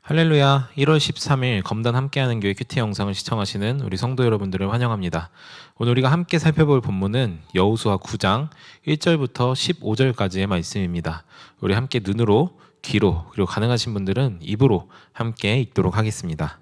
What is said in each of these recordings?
할렐루야. 1월 13일 검단 함께하는 교회 큐티 영상을 시청하시는 우리 성도 여러분들을 환영합니다. 오늘 우리가 함께 살펴볼 본문은 여호수아 9장 1절부터 15절까지의 말씀입니다. 우리 함께 눈으로, 귀로, 그리고 가능하신 분들은 입으로 함께 읽도록 하겠습니다.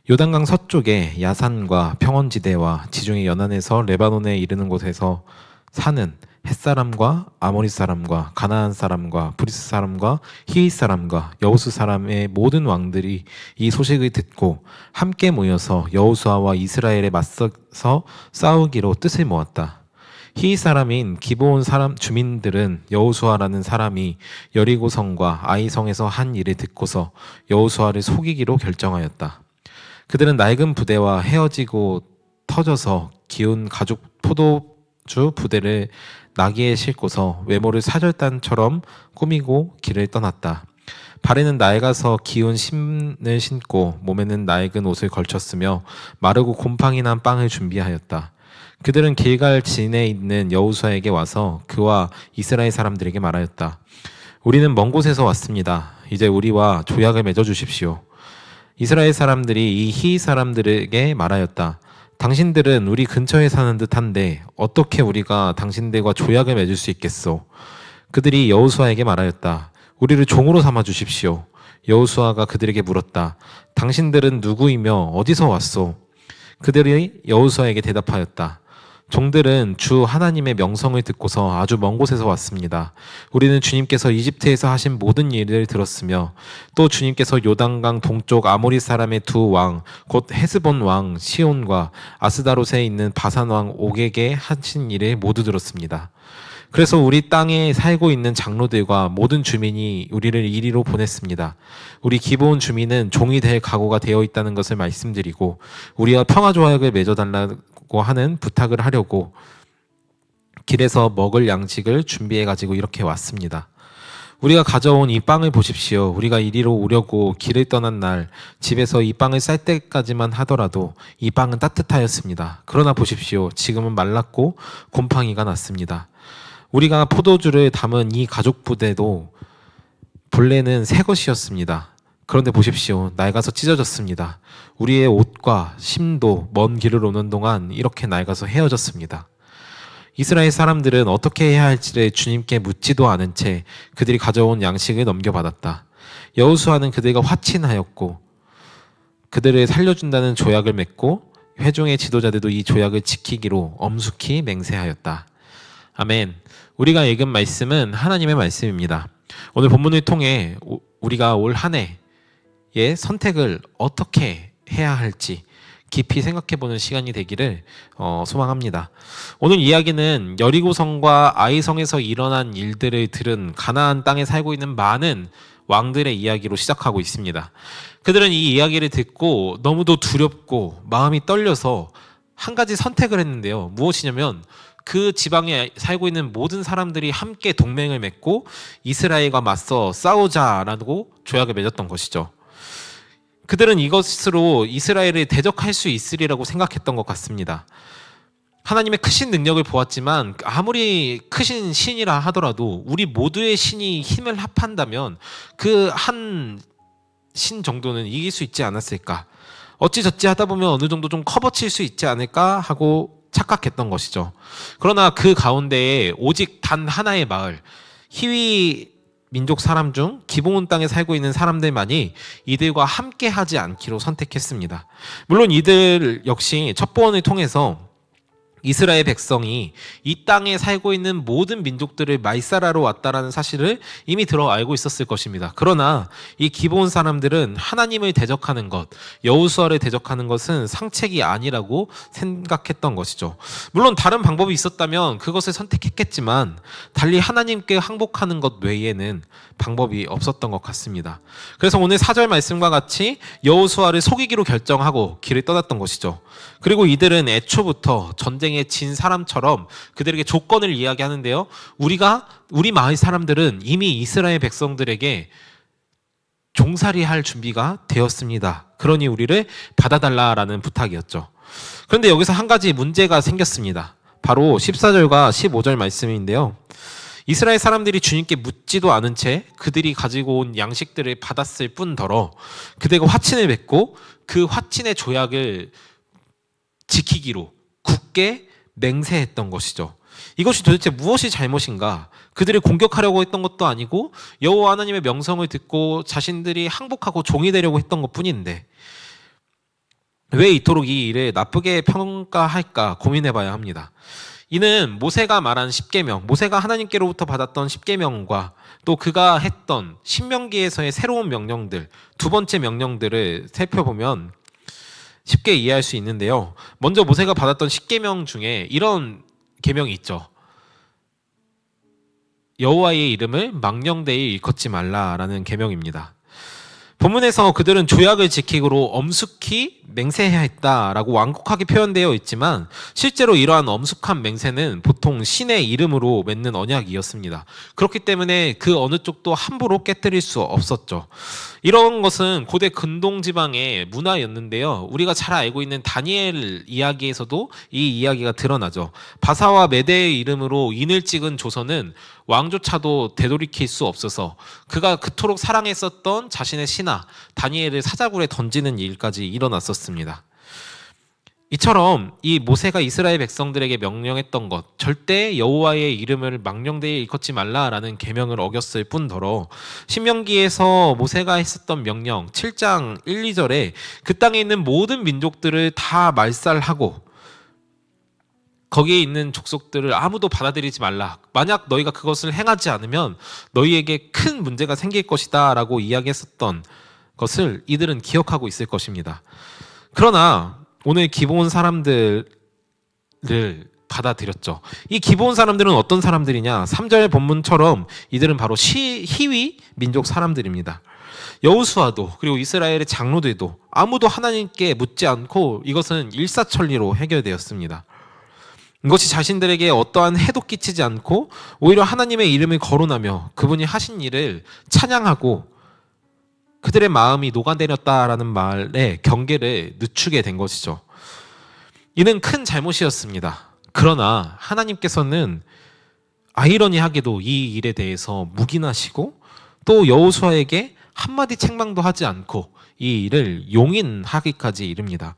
요단강 서쪽에 야산과 평원지대와 지중해 연안에서 레바논에 이르는 곳에서 사는 햇사람과 아모리 사람과 가나안 사람과 브리스 사람과 히윗 사람과 여호수 사람의 모든 왕들이 이 소식을 듣고 함께 모여서 여호수아와 이스라엘에 맞서서 싸우기로 뜻을 모았다. 히윗 사람인 기브온 사람 주민들은 여호수아라는 사람이 여리고성과 아이성에서 한 일을 듣고서 여호수아를 속이기로 결정하였다. 그들은 낡은 부대와 헤어지고 터져서 기운 가죽 포도주 부대를 나귀에 싣고서 외모를 사절단처럼 꾸미고 길을 떠났다. 발에는 낡아서 기운 신을 신고 몸에는 낡은 옷을 걸쳤으며 마르고 곰팡이 난 빵을 준비하였다. 그들은 길갈 진에 있는 여호수아에게 와서 그와 이스라엘 사람들에게 말하였다. 우리는 먼 곳에서 왔습니다. 이제 우리와 조약을 맺어 주십시오. 이스라엘 사람들이 이 히윗 사람들에게 말하였다. 당신들은 우리 근처에 사는 듯한데 어떻게 우리가 당신들과 조약을 맺을 수 있겠소? 그들이 여호수아에게 말하였다. 우리를 종으로 삼아 주십시오. 여호수아가 그들에게 물었다. 당신들은 누구이며 어디서 왔소? 그들이 여호수아에게 대답하였다. 종들은 주 하나님의 명성을 듣고서 아주 먼 곳에서 왔습니다. 우리는 주님께서 이집트에서 하신 모든 일을 들었으며 또 주님께서 요단강 동쪽 아모리 사람의 두 왕, 곧 헤스본 왕 시온과 아스다롯에 있는 바산 왕 옥에게 하신 일을 모두 들었습니다. 그래서 우리 땅에 살고 있는 장로들과 모든 주민이 우리를 이리로 보냈습니다. 우리 기브온 주민은 종이 될 각오가 되어 있다는 것을 말씀드리고 우리와 평화조약을 맺어달라고 하는 부탁을 하려고 길에서 먹을 양식을 준비해 가지고 이렇게 왔습니다. 우리가 가져온 이 빵을 보십시오. 우리가 이리로 오려고 길을 떠난 날 집에서 이 빵을 쌀 때까지만 하더라도 이 빵은 따뜻하였습니다. 그러나 보십시오. 지금은 말랐고 곰팡이가 났습니다. 우리가 포도주를 담은 이 가죽 부대도 본래는 새 것이었습니다. 그런데 보십시오. 낡아서 찢어졌습니다. 우리의 옷과 심도 먼 길을 오는 동안 이렇게 낡아서 헤어졌습니다. 이스라엘 사람들은 어떻게 해야 할지를 주님께 묻지도 않은 채 그들이 가져온 양식을 넘겨받았다. 여호수아는 그들과 화친하였고 그들을 살려준다는 조약을 맺고 회중의 지도자들도 이 조약을 지키기로 엄숙히 맹세하였다. 아멘. 우리가 읽은 말씀은 하나님의 말씀입니다. 오늘 본문을 통해 우리가 올 한 해의 선택을 어떻게 해야 할지 깊이 생각해보는 시간이 되기를 소망합니다. 오늘 이야기는 여리고성과 아이성에서 일어난 일들을 들은 가나안 땅에 살고 있는 많은 왕들의 이야기로 시작하고 있습니다. 그들은 이 이야기를 듣고 너무도 두렵고 마음이 떨려서 한 가지 선택을 했는데요. 무엇이냐면 그 지방에 살고 있는 모든 사람들이 함께 동맹을 맺고 이스라엘과 맞서 싸우자라고 조약을 맺었던 것이죠. 그들은 이것으로 이스라엘을 대적할 수 있으리라고 생각했던 것 같습니다. 하나님의 크신 능력을 보았지만 아무리 크신 신이라 하더라도 우리 모두의 신이 힘을 합한다면 그 한 신 정도는 이길 수 있지 않았을까? 어찌저찌 하다 보면 어느 정도 좀 커버칠 수 있지 않을까 하고 착각했던 것이죠. 그러나 그 가운데에 오직 단 하나의 마을, 히위 민족 사람 중 기브온 땅에 살고 있는 사람들만이 이들과 함께 하지 않기로 선택했습니다. 물론 이들 역시 첩보원을 통해서 이스라엘 백성이 이 땅에 살고 있는 모든 민족들을 말살하러 왔다라는 사실을 이미 들어 알고 있었을 것입니다. 그러나 이 기브온 사람들은 하나님을 대적하는 것, 여호수아를 대적하는 것은 상책이 아니라고 생각했던 것이죠. 물론 다른 방법이 있었다면 그것을 선택했겠지만 달리 하나님께 항복하는 것 외에는 방법이 없었던 것 같습니다. 그래서 오늘 4절 말씀과 같이 여호수아를 속이기로 결정하고 길을 떠났던 것이죠. 그리고 이들은 애초부터 전쟁에 진 사람처럼 그들에게 조건을 이야기하는데요. 우리 마을 사람들은 이미 이스라엘 백성들에게 종살이할 준비가 되었습니다. 그러니 우리를 받아달라라는 부탁이었죠. 그런데 여기서 한 가지 문제가 생겼습니다. 바로 14절과 15절 말씀인데요. 이스라엘 사람들이 주님께 묻지도 않은 채 그들이 가지고 온 양식들을 받았을 뿐더러 그들과 화친을 맺고 그 화친의 조약을 지키기로 굳게 맹세했던 것이죠. 이것이 도대체 무엇이 잘못인가? 그들을 공격하려고 했던 것도 아니고 여호와 하나님의 명성을 듣고 자신들이 항복하고 종이 되려고 했던 것뿐인데 왜 이토록 이 일을 나쁘게 평가할까 고민해봐야 합니다. 이는 모세가 말한 십계명, 모세가 하나님께로부터 받았던 십계명과 또 그가 했던 신명기에서의 새로운 명령들, 두 번째 명령들을 살펴보면 쉽게 이해할 수 있는데요. 먼저 모세가 받았던 십계명 중에 이런 계명이 있죠. 여호와의 이름을 망령되이 일컫지 말라라는 계명입니다. 본문에서 그들은 조약을 지키기로 엄숙히 맹세해야 했다라고 완곡하게 표현되어 있지만 실제로 이러한 엄숙한 맹세는 보통 신의 이름으로 맺는 언약이었습니다. 그렇기 때문에 그 어느 쪽도 함부로 깨뜨릴 수 없었죠. 이런 것은 고대 근동지방의 문화였는데요. 우리가 잘 알고 있는 다니엘 이야기에서도 이 이야기가 드러나죠. 바사와 메대의 이름으로 인을 찍은 조선은 왕조차도 되돌이킬 수 없어서 그가 그토록 사랑했었던 자신의 신하 다니엘을 사자굴에 던지는 일까지 일어났었습니다. 이처럼 이 모세가 이스라엘 백성들에게 명령했던 것, 절대 여호와의 이름을 망령되이 일컫지 말라라는 계명을 어겼을 뿐더러 신명기에서 모세가 했었던 명령 7장 1, 2절에 그 땅에 있는 모든 민족들을 다 말살하고 거기에 있는 족속들을 아무도 받아들이지 말라. 만약 너희가 그것을 행하지 않으면 너희에게 큰 문제가 생길 것이다 라고 이야기했었던 것을 이들은 기억하고 있을 것입니다. 그러나 오늘 기브온 사람들을 받아들였죠. 이 기브온 사람들은 어떤 사람들이냐? 3절 본문처럼 이들은 바로 히위 민족 사람들입니다. 여호수아도 그리고 이스라엘의 장로들도 아무도 하나님께 묻지 않고 이것은 일사천리로 해결되었습니다. 이것이 자신들에게 어떠한 해도 끼치지 않고 오히려 하나님의 이름을 거론하며 그분이 하신 일을 찬양하고 그들의 마음이 녹아내렸다라는 말에 경계를 늦추게 된 것이죠. 이는 큰 잘못이었습니다. 그러나 하나님께서는 아이러니하게도 이 일에 대해서 묵인하시고 또 여호수아에게 한마디 책망도 하지 않고 이 일을 용인하기까지 이릅니다.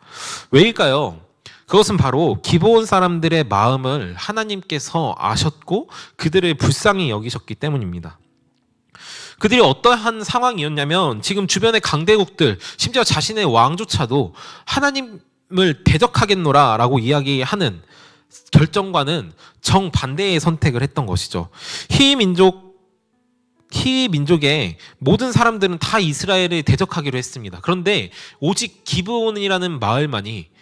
왜일까요? 그것은 바로 기브온 사람들의 마음을 하나님께서 아셨고 그들을 불쌍히 여기셨기 때문입니다. 그들이 어떠한 상황이었냐면 지금 주변의 강대국들 심지어 자신의 왕조차도 하나님을 대적하겠노라 라고 이야기하는 결정과는 정반대의 선택을 했던 것이죠. 히위 민족의 모든 사람들은 다 이스라엘을 대적하기로 했습니다. 그런데 오직 기브온이라는 마을만이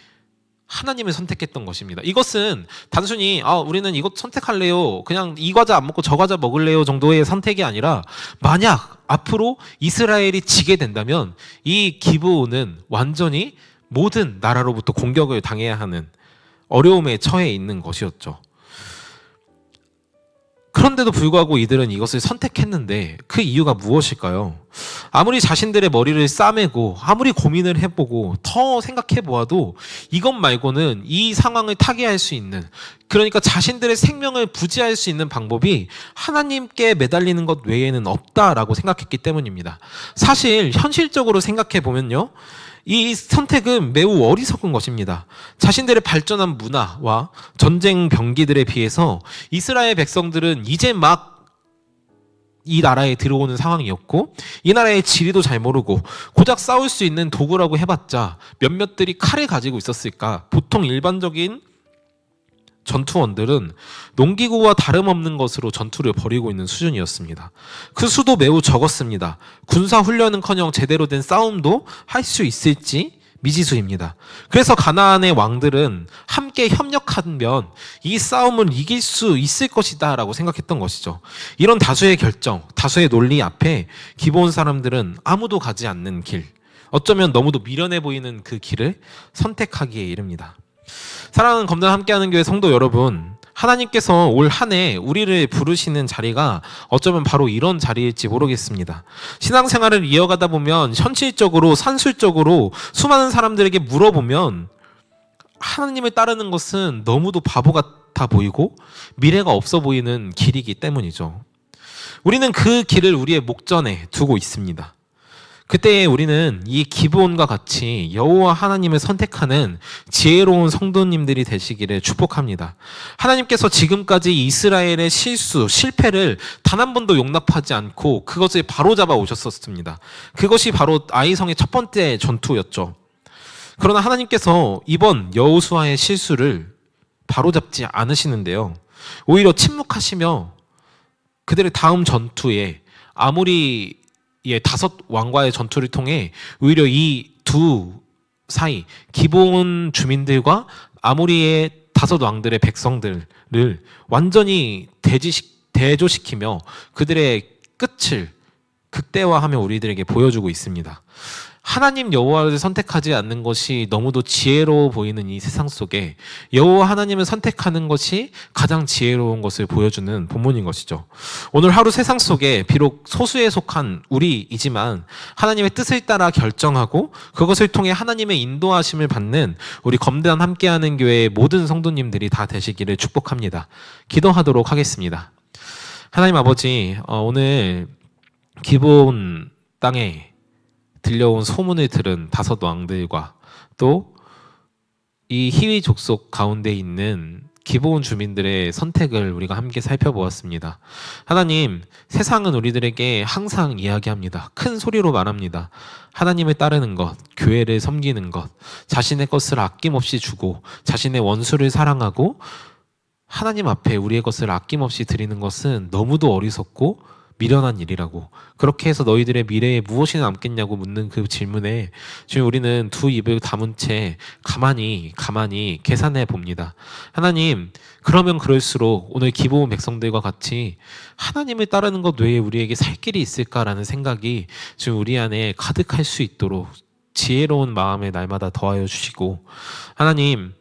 하나님을 선택했던 것입니다. 이것은 단순히 우리는 이것 선택할래요, 그냥 이 과자 안 먹고 저 과자 먹을래요 정도의 선택이 아니라 만약 앞으로 이스라엘이 지게 된다면 이 기브온은 완전히 모든 나라로부터 공격을 당해야 하는 어려움에 처해 있는 것이었죠. 그런데도 불구하고 이들은 이것을 선택했는데 그 이유가 무엇일까요? 아무리 자신들의 머리를 싸매고 아무리 고민을 해보고 더 생각해 보아도 이것 말고는 이 상황을 타개할 수 있는, 그러니까 자신들의 생명을 부지할 수 있는 방법이 하나님께 매달리는 것 외에는 없다라고 생각했기 때문입니다. 사실 현실적으로 생각해 보면요, 이 선택은 매우 어리석은 것입니다. 자신들의 발전한 문화와 전쟁 병기들에 비해서 이스라엘 백성들은 이제 막 이 나라에 들어오는 상황이었고 이 나라의 지리도 잘 모르고 고작 싸울 수 있는 도구라고 해봤자 몇몇들이 칼을 가지고 있었을까? 보통 일반적인 전투원들은 농기구와 다름없는 것으로 전투를 벌이고 있는 수준이었습니다. 그 수도 매우 적었습니다. 군사 훈련은커녕 제대로 된 싸움도 할 수 있을지 미지수입니다. 그래서 가나안의 왕들은 함께 협력하면 이 싸움을 이길 수 있을 것이다 라고 생각했던 것이죠. 이런 다수의 결정, 다수의 논리 앞에 기브온 사람들은 아무도 가지 않는 길, 어쩌면 너무도 미련해 보이는 그 길을 선택하기에 이릅니다. 사랑하는 검단 함께하는 교회 성도 여러분, 하나님께서 올 한 해 우리를 부르시는 자리가 어쩌면 바로 이런 자리일지 모르겠습니다. 신앙생활을 이어가다 보면 현실적으로 산술적으로 수많은 사람들에게 물어보면 하나님을 따르는 것은 너무도 바보 같아 보이고 미래가 없어 보이는 길이기 때문이죠. 우리는 그 길을 우리의 목전에 두고 있습니다. 그때 우리는 이 기브온과 같이 여호와 하나님을 선택하는 지혜로운 성도님들이 되시기를 축복합니다. 하나님께서 지금까지 이스라엘의 실패를 단 한 번도 용납하지 않고 그것을 바로잡아 오셨었습니다. 그것이 바로 아이성의 첫 번째 전투였죠. 그러나 하나님께서 이번 여호수아의 실수를 바로잡지 않으시는데요. 오히려 침묵하시며 그들의 다음 전투에 아모리의 5왕과의 전투를 통해 오히려 이 두 사이 기브온 주민들과 아모리의 5왕들의 백성들을 완전히 대조시키며 그들의 끝을 극대화하며 우리들에게 보여주고 있습니다. 하나님 여호와를 선택하지 않는 것이 너무도 지혜로워 보이는 이 세상 속에 여호와 하나님을 선택하는 것이 가장 지혜로운 것을 보여주는 본문인 것이죠. 오늘 하루 세상 속에 비록 소수에 속한 우리이지만 하나님의 뜻을 따라 결정하고 그것을 통해 하나님의 인도하심을 받는 우리 검단 함께하는 교회의 모든 성도님들이 다 되시기를 축복합니다. 기도하도록 하겠습니다. 하나님 아버지, 오늘 기브온 땅에 들려온 소문을 들은 5왕들과 또 이 히위 족속 가운데 있는 기브온 주민들의 선택을 우리가 함께 살펴보았습니다. 하나님, 세상은 우리들에게 항상 이야기합니다. 큰 소리로 말합니다. 하나님을 따르는 것, 교회를 섬기는 것, 자신의 것을 아낌없이 주고 자신의 원수를 사랑하고 하나님 앞에 우리의 것을 아낌없이 드리는 것은 너무도 어리석고 미련한 일이라고, 그렇게 해서 너희들의 미래에 무엇이 남겠냐고 묻는 그 질문에 지금 우리는 두 입을 다문 채 가만히 계산해 봅니다. 하나님, 그러면 그럴수록 오늘 기브온 백성들과 같이 하나님을 따르는 것 외에 우리에게 살 길이 있을까라는 생각이 지금 우리 안에 가득할 수 있도록 지혜로운 마음에 날마다 더하여 주시고, 하나님,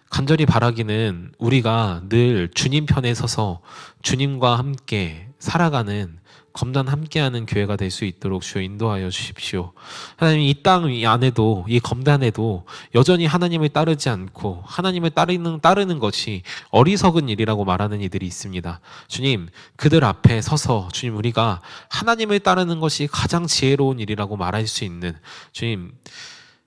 간절히 바라기는 우리가 늘 주님 편에 서서 주님과 함께 살아가는 검단 함께하는 교회가 될 수 있도록 주여 인도하여 주십시오. 하나님, 이 땅 안에도, 이 검단에도 여전히 하나님을 따르지 않고 하나님을 따르는 것이 어리석은 일이라고 말하는 이들이 있습니다. 주님, 그들 앞에 서서 주님, 우리가 하나님을 따르는 것이 가장 지혜로운 일이라고 말할 수 있는 주님,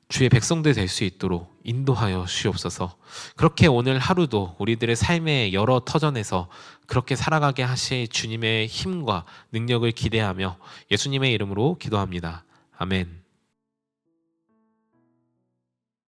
주의 백성들 될 수 있도록 인도하여 주옵소서. 그렇게 오늘 하루도 우리들의 삶의 여러 터전에서 그렇게 살아가게 하실 주님의 힘과 능력을 기대하며 예수님의 이름으로 기도합니다. 아멘.